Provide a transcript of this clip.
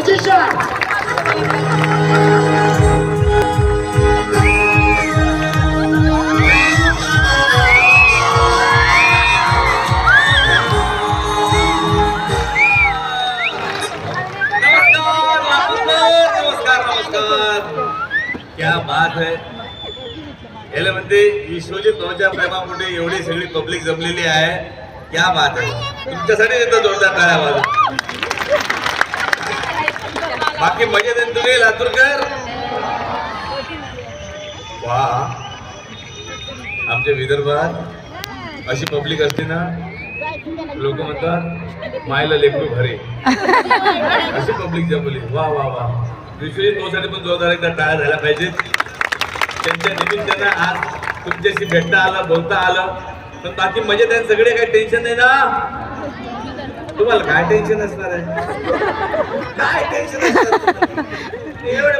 Position. क्या बात है. याला म्हणते विश्वजित भाऊच्या प्रेमापुढे एवढी सगळी पब्लिक जमलेली आहे. क्या बात आहे. तुमच्यासाठी येतो जोरदार टाळ्या वाजवा. बाकी मजेत आहे तुम्ही लातूरकर. वा, आमच्या विदर्भात अशी पब्लिक असते ना, लोक म्हणतात मायला लेकरू भरे. अशी पब्लिक जमली. वा वा वा. विश्वजित भाऊसाठी पण जोरदार एकदा टाळ्या झाल्या पाहिजेत. त्यांच्या निमित्तानं आज तुमच्याशी भेटता आलं, बोलता आलं. पण बाकी मजेत आहे सगळे, काही टेन्शन नाही ना. तुम्हाला काय टेन्शन असणार आहे? काय टेन्शन असणार? एवढं